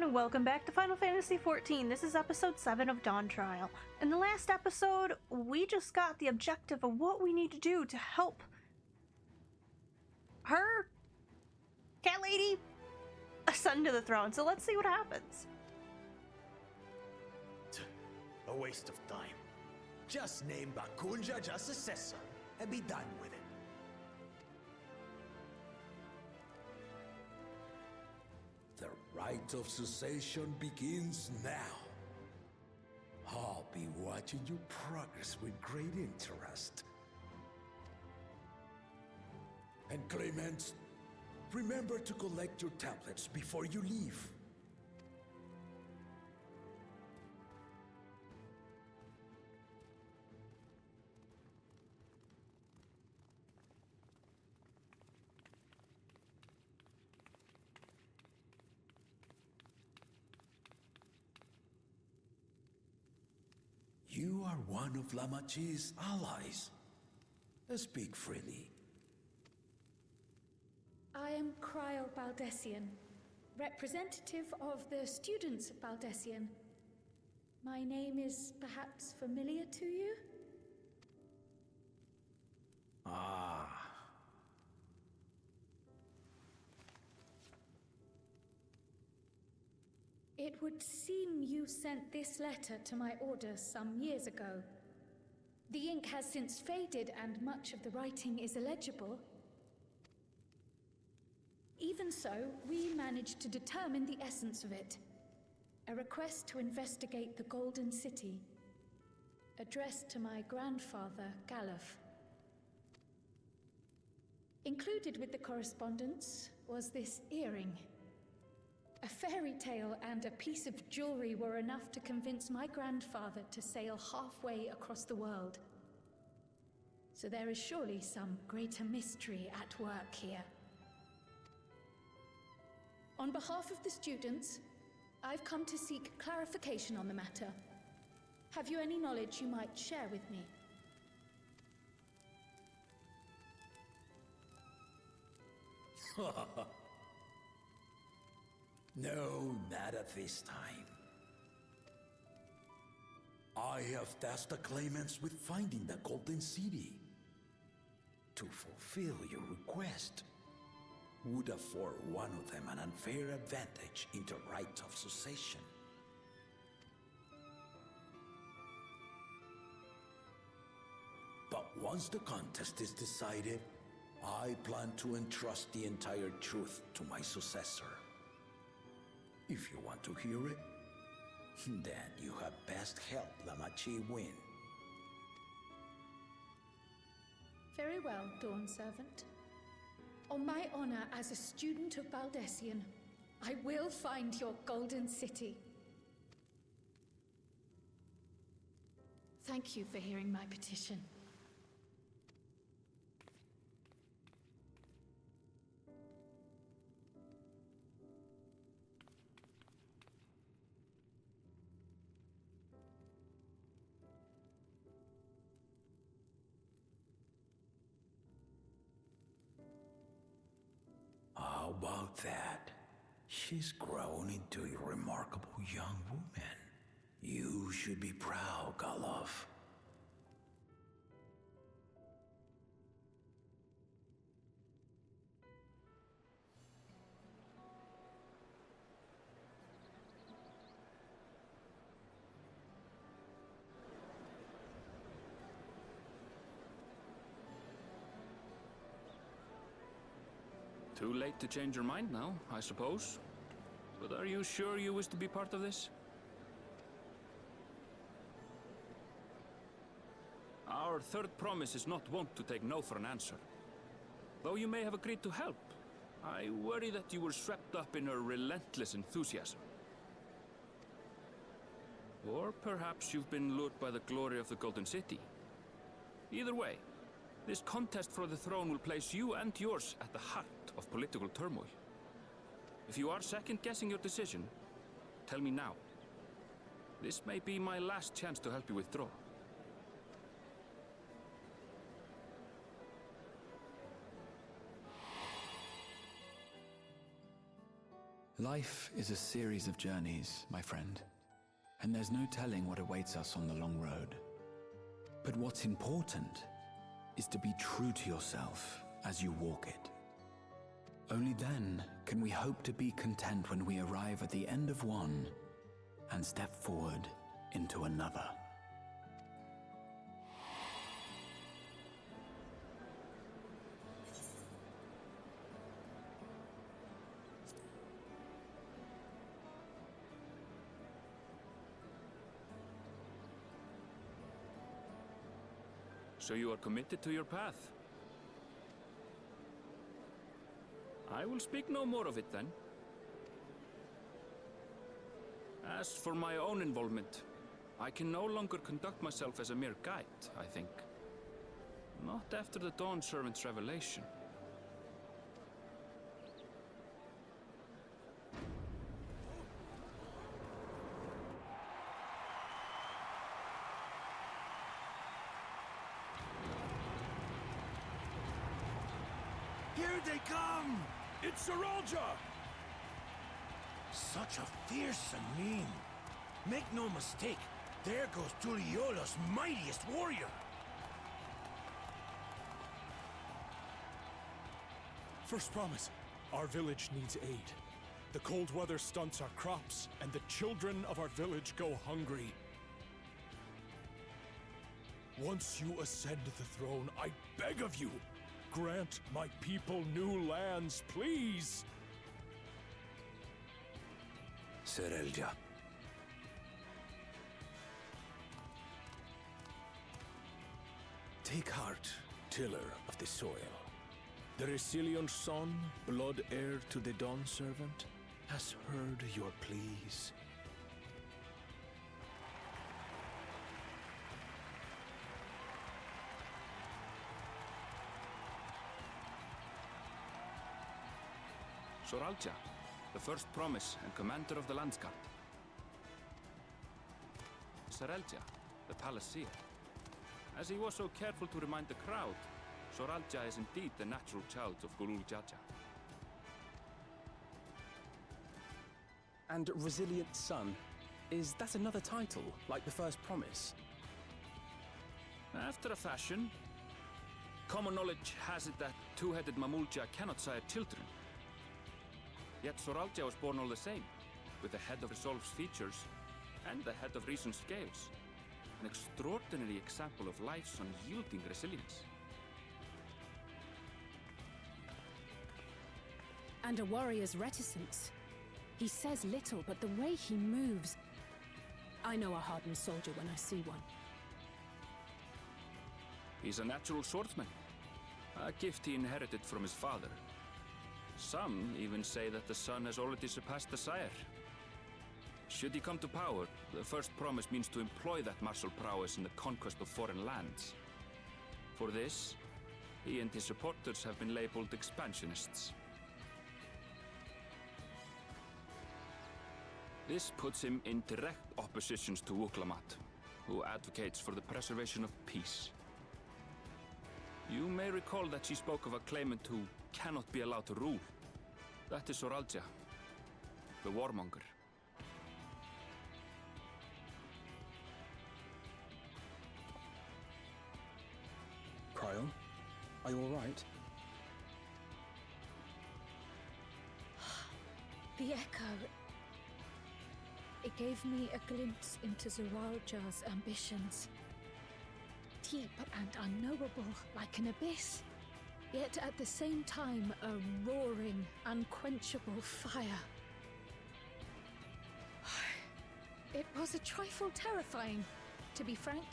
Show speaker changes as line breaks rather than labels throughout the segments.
and welcome back to Final Fantasy XIV. This is episode 7 of Dawntrial. In the last episode, we just got the objective of what we need to do to help her cat lady ascend to the throne. So let's see what happens.
A waste of time. Just name Bakunja just successor and be done with it.
The rite of cessation begins now. I'll be watching your progress with great interest. And Clemens, remember to collect your tablets before you leave. You are one of Lamachi's allies. Speak freely.
I am Cryle Baldessian, representative of the students of Baldessian. My name is perhaps familiar to you?
Ah.
It would seem you sent this letter to my orders some years ago. The ink has since faded and much of the writing is illegible. Even so, we managed to determine the essence of it. A request to investigate the Golden City, addressed to my grandfather, Galuf. Included with the correspondence was this earring. A fairy tale and a piece of jewelry were enough to convince my grandfather to sail halfway across the world. So there is surely some greater mystery at work here. On behalf of the students, I've come to seek clarification on the matter. Have you any knowledge you might share with me?
No, not at this time. I have tasked the claimants with finding the Golden City. To fulfill your request would afford one of them an unfair advantage in the rite of succession. But once the contest is decided, I plan to entrust the entire truth to my successor. If you want to hear it, then you had best help Lamachi win.
Very well, Dawn Servant. On my honor as a student of Baldessian, I will find your Golden City. Thank you for hearing my petition.
How about that? She's grown into a remarkable young woman. You should be proud, Galuf.
Too late to change your mind now, I suppose. But are you sure you wish to be part of this? Our third promise is not wont to take no for an answer. Though you may have agreed to help, I worry that you were swept up in her relentless enthusiasm. Or perhaps you've been lured by the glory of the Golden City. Either way, this contest for the throne will place you and yours at the heart of political turmoil. If you are second-guessing your decision, tell me now. This may be my last chance to help you withdraw.
Life is a series of journeys, my friend, and there's no telling what awaits us on the long road. But what's important is to be true to yourself as you walk it. Only then can we hope to be content when we arrive at the end of one and step forward into another.
So you are committed to your path? I will speak no more of it then. As for my own involvement, I can no longer conduct myself as a mere guide, I think. Not after the Dawn Servant's revelation.
Here they come!
It's Saralja!
Such a fearsome mien. Make no mistake, there goes Tuliola's mightiest warrior.
First promise, our village needs aid. The cold weather stunts our crops, and the children of our village go hungry. Once you ascend the throne, I beg of you, grant my people new lands, please!
Saralja. Take heart, tiller of the soil. The resilient son, blood heir to the Dawn Servant, has heard your pleas.
Soralja, the first promise and commander of the Landsguard. Sarelja, the palace-seer. As he was so careful to remind the crowd, Soralja is indeed the natural child of Gulul Jaja.
And Resilient Son, is that another title, like the first promise?
After a fashion, common knowledge has it that two-headed Mamulja cannot sire children. Yet Soralja was born all the same, with the head of Resolve's features and the head of Reason's scales. An extraordinary example of life's unyielding resilience.
And a warrior's reticence. He says little, but the way he moves... I know a hardened soldier when I see one.
He's a natural swordsman, a gift he inherited from his father. Some even say that the son has already surpassed the sire. Should he come to power, the first promise means to employ that martial prowess in the conquest of foreign lands. For this, he and his supporters have been labeled expansionists. This puts him in direct opposition to Wuklamat, who advocates for the preservation of peace. You may recall that she spoke of a claimant who cannot be allowed to rule. That is Soralja, the warmonger.
Cryle, are you all right?
The echo. It gave me a glimpse into Zoralja's ambitions. Deep and unknowable, like an abyss. Yet at the same time, a roaring, unquenchable fire. It was a trifle terrifying, to be frank.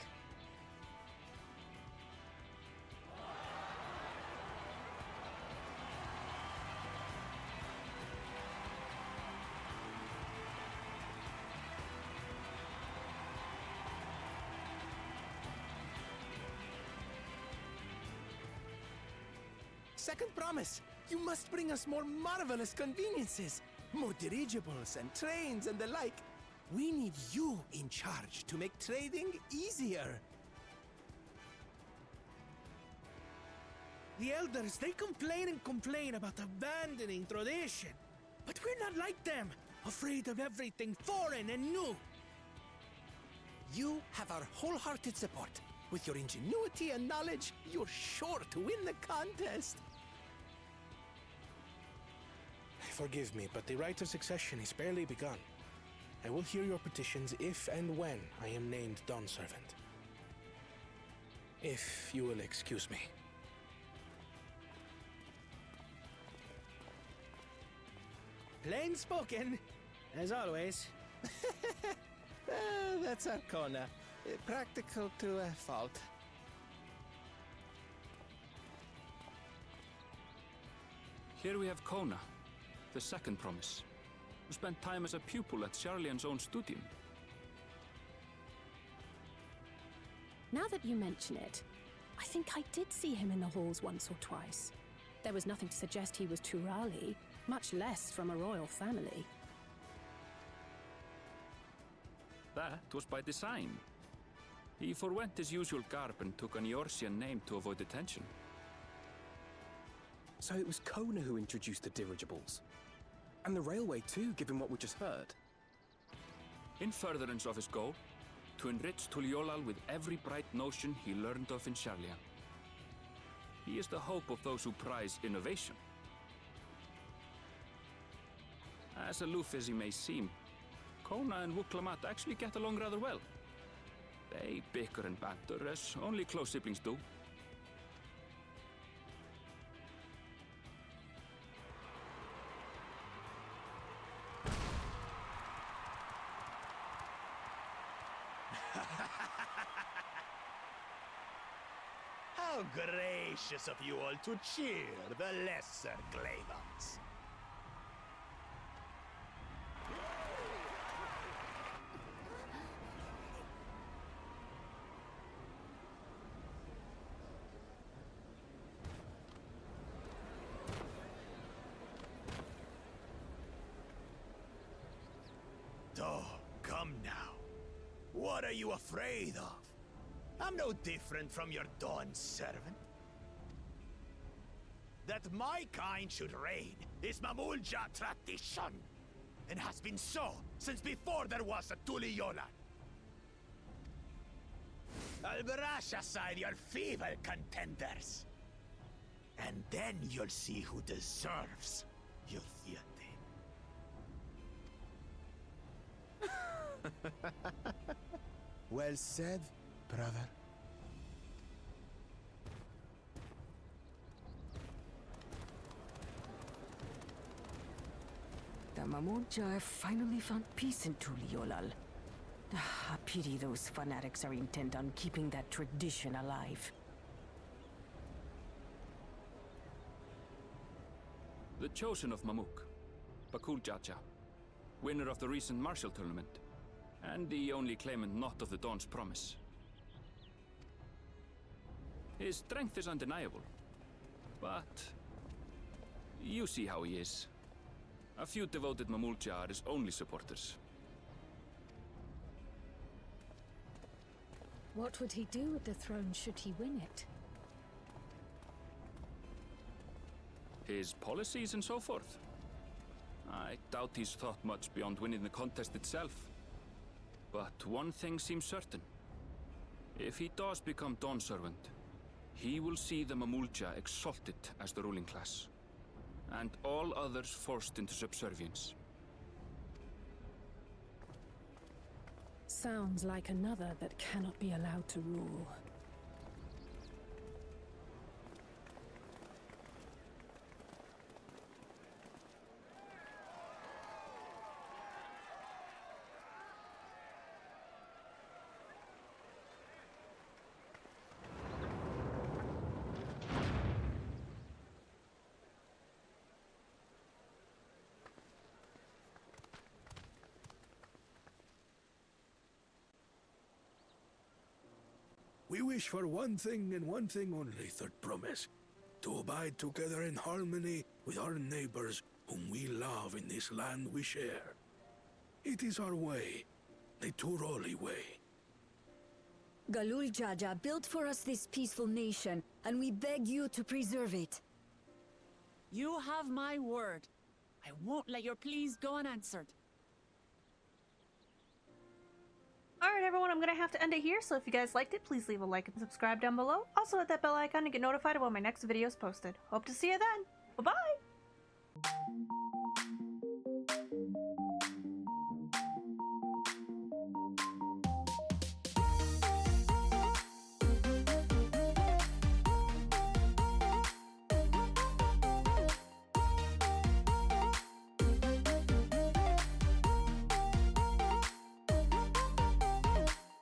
Second promise, you must bring us more marvelous conveniences. More dirigibles and trains and the like. We need you in charge to make trading easier.
The elders, they complain and complain about abandoning tradition.
But we're not like them, afraid of everything foreign and new. You have our wholehearted support. With your ingenuity and knowledge, you're sure to win the contest.
Forgive me, but the rite of succession is barely begun. I will hear your petitions if and when I am named Dawn Servant. If you will excuse me.
Plain spoken, as always. That's Arcona. Practical to a fault.
Here we have Kona, the second promise, who spent time as a pupil at Charlian's own studium.
Now that you mention it, I think I did see him in the halls once or twice. There was nothing to suggest he was Turali, much less from a royal family.
That was by design. He forwent his usual garb and took an Eorzean name to avoid attention.
So it was Kona who introduced the dirigibles. And the railway too, given what we just heard.
In furtherance of his goal, to enrich Tuliolal with every bright notion he learned of in Charlian. He is the hope of those who prize innovation. As aloof as he may seem, Kona and Wuklamat actually get along rather well. They bicker and banter as only close siblings do.
How gracious of you all to cheer the lesser Glavans. Come now. What are you afraid of? I'm no different from your Dawn servant. That my kind should reign is Mamulja tradition, and has been so since before there was a Tuliyola. I'll brush aside your feeble contenders, and then you'll see who deserves your theater.
Well said, brother.
The Mamurja have finally found peace in Tuliolal. A pity those fanatics are intent on keeping that tradition alive.
The chosen of Mamuk, Bakul Jaja, winner of the recent martial tournament, and the only claimant not of the Dawn's promise. His strength is undeniable, but you see how he is. A few devoted Mamulja are his only supporters.
What would he do with the throne should he win it?
His policies and so forth. I doubt he's thought much beyond winning the contest itself. But one thing seems certain. If he does become Dawn Servant, he will see the Mamulja exalted as the ruling class, and all others forced into subservience.
Sounds like another that cannot be allowed to rule.
We wish for one thing and one thing only, third promise. To abide together in harmony with our neighbors whom we love in this land we share. It is our way, the Turali way.
Galul Jaja built for us this peaceful nation, and we beg you to preserve it.
You have my word. I won't let your pleas go unanswered.
Alright everyone, I'm gonna have to end it here, so if you guys liked it, please leave a like and subscribe down below. Also hit that bell icon to get notified of when my next video is posted. Hope to see you then. Bye-bye!